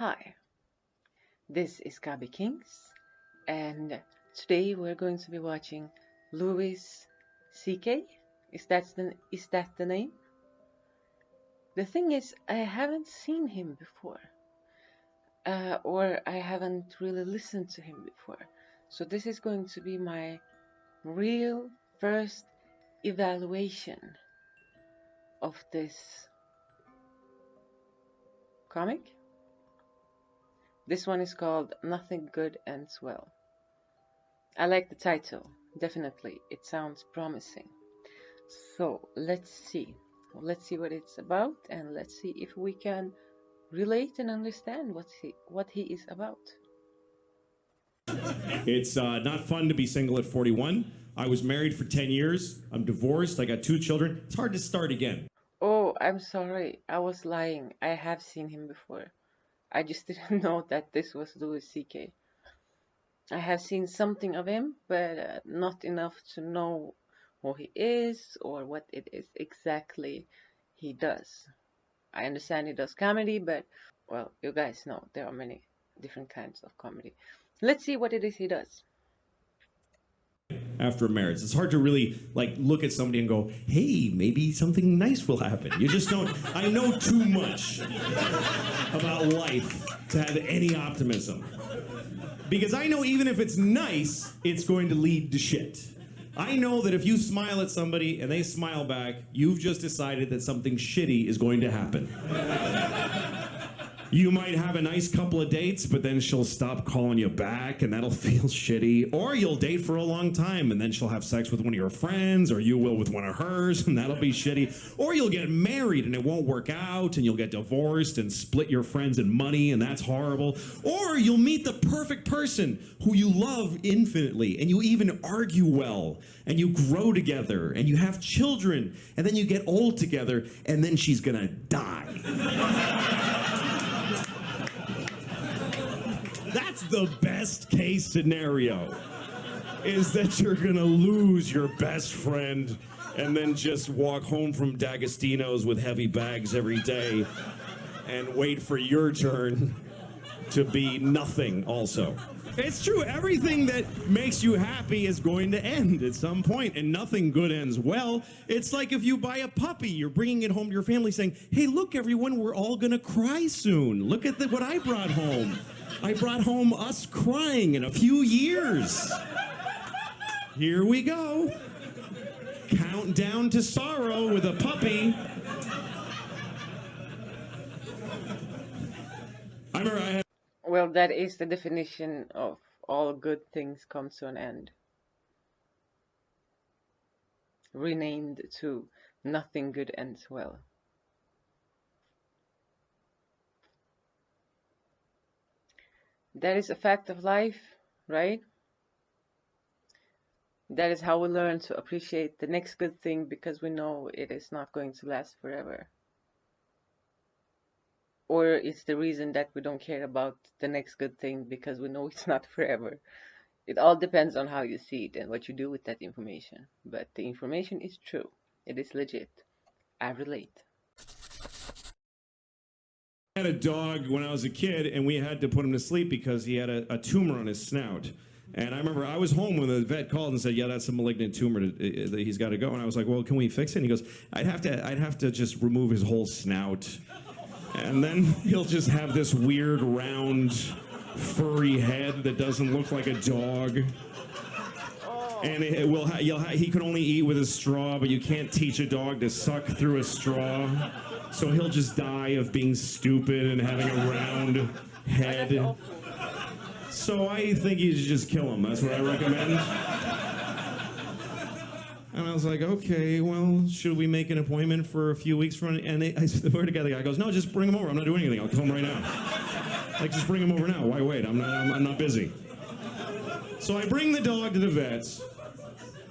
Hi, this is Kabi Kings, and today we're going to be watching Louis C.K. Is that the name? The thing is, I haven't seen him before, or I haven't really listened to him before. So this is going to be my real first evaluation of this comic. This one is called Nothing Good Ends Well. I like the title, definitely. It sounds promising. So let's see. Let's see what it's about, and let's see if we can relate and understand what he is about. It's not fun to be single at 41. I was married for 10 years. I'm divorced. I got 2 children. It's hard to start again. Oh, I'm sorry. I was lying. I have seen him before. I just didn't know that this was Louis C.K. I have seen something of him, but not enough to know who he is or what it is exactly he does. I understand he does comedy, but, well, you guys know there are many different kinds of comedy. Let's see what it is he does. After a marriage, it's hard to really look at somebody and go, hey, maybe something nice will happen. You just don't. I know too much about life to have any optimism. Because I know even if it's nice, it's going to lead to shit. I know that if you smile at somebody and they smile back, you've just decided that something shitty is going to happen. You might have a nice couple of dates, but then she'll stop calling you back, and that'll feel shitty. Or you'll date for a long time, and then she'll have sex with one of your friends, or you will with one of hers, and that'll be shitty. Or you'll get married, and it won't work out, and you'll get divorced and split your friends and money, and that's horrible. Or you'll meet the perfect person who you love infinitely, and you even argue well, and you grow together, and you have children, and then you get old together, and then she's gonna die. That's the best case scenario, is that you're gonna lose your best friend and then just walk home from D'Agostino's with heavy bags every day and wait for your turn to be nothing also. It's true, everything that makes you happy is going to end at some point, and nothing good ends well. It's like if you buy a puppy, you're bringing it home to your family saying, hey, look everyone, we're all gonna cry soon. Look at what I brought home. I brought home us crying in a few years. Here we go. Countdown to sorrow with a puppy. I remember I had... Well, that is the definition of all good things come to an end. Renamed to Nothing Good Ends Well. That is a fact of life, right? That is how we learn to appreciate the next good thing, because we know it is not going to last forever. Or it's the reason that we don't care about the next good thing because we know it's not forever. It all depends on how you see it and what you do with that information. But the information is true. It is legit. I relate. I had a dog when I was a kid, and we had to put him to sleep because he had a tumor on his snout. And I remember I was home when the vet called and said, yeah, that's a malignant tumor that he's got to go. And I was like, well, can we fix it? And he goes, I'd have to just remove his whole snout. And then he'll just have this weird, round, furry head that doesn't look like a dog. And he can only eat with a straw, but you can't teach a dog to suck through a straw. So he'll just die of being stupid and having a round head. So I think you should just kill him. That's what I recommend. And I was like, okay, well, should we make an appointment for a few weeks from now? And I swear to God, the guy goes, no, just bring him over. I'm not doing anything. I'll come right now. Like, just bring him over now. Why wait? I'm not busy. So I bring the dog to the vet's,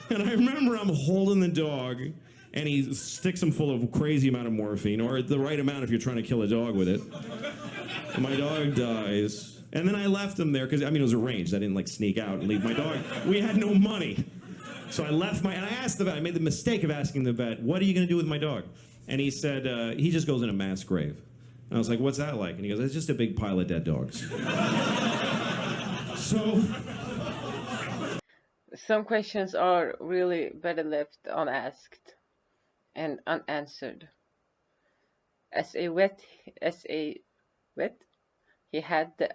and I remember I'm holding the dog, and he sticks him full of a crazy amount of morphine, or the right amount if you're trying to kill a dog with it. And my dog dies. And then I left him there, because, I mean, it was arranged. I didn't, sneak out and leave my dog. We had no money. So I left and I asked the vet, I made the mistake of asking the vet, what are you going to do with my dog? And he said, he just goes in a mass grave. And I was like, what's that like? And he goes, it's just a big pile of dead dogs. So... Some questions are really better left unasked and unanswered. As a vet, he had the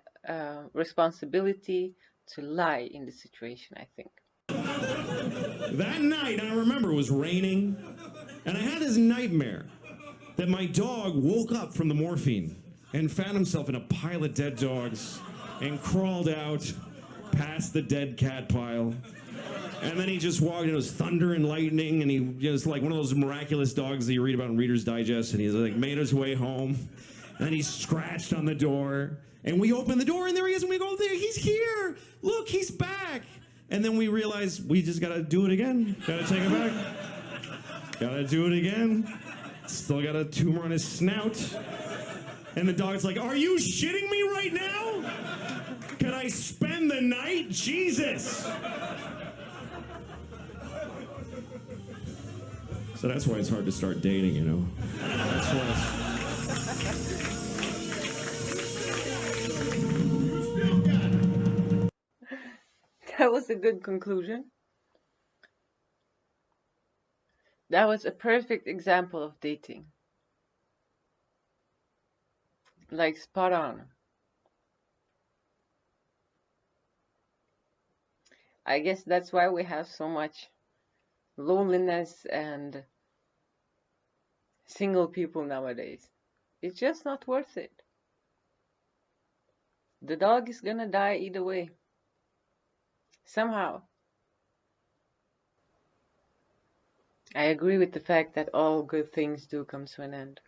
responsibility to lie in the situation, I think. That night, I remember, it was raining, and I had this nightmare that my dog woke up from the morphine and found himself in a pile of dead dogs and crawled out past the dead cat pile. And then he just walked, and it was thunder and lightning, and he was like one of those miraculous dogs that you read about in Reader's Digest, and he's like made his way home, and he scratched on the door, and we opened the door, and there he is, and we go, there, he's here, look, he's back. And then we realized we just gotta do it again, gotta take it back, gotta do it again, still got a tumor on his snout, and the dog's like, are you shitting me right now? Can I spend the night? Jesus! So that's why it's hard to start dating, you know. That's why That was a good conclusion. That was a perfect example of dating. Like, spot on. I guess that's why we have so much loneliness and single people nowadays. It's just not worth it. The dog is gonna die either way. Somehow. I agree with the fact that all good things do come to an end.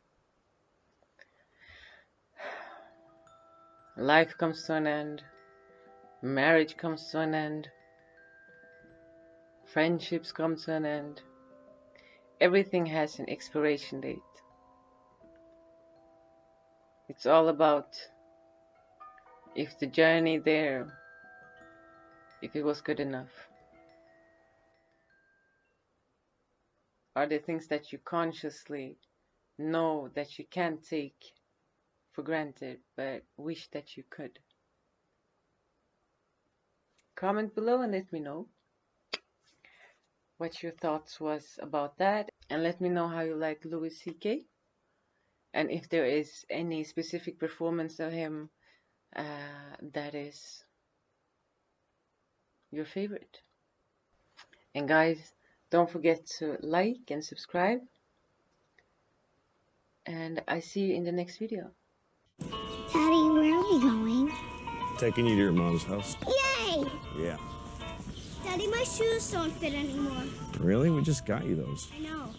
Life comes to an end. Marriage comes to an end. Friendships come to an end. Everything has an expiration date. It's all about if the journey there, if it was good enough. Are there things that you consciously know that you can't take for granted, but wish that you could? Comment below and let me know what your thoughts was about that, and let me know how you like Louis C.K. and if there is any specific performance of him that is your favorite. And guys, don't forget to like and subscribe, and I see you in the next video. Daddy, where are we going? taking you to your mom's house. Yay! Yeah. Daddy, my shoes don't fit anymore. Really? We just got you those. I know.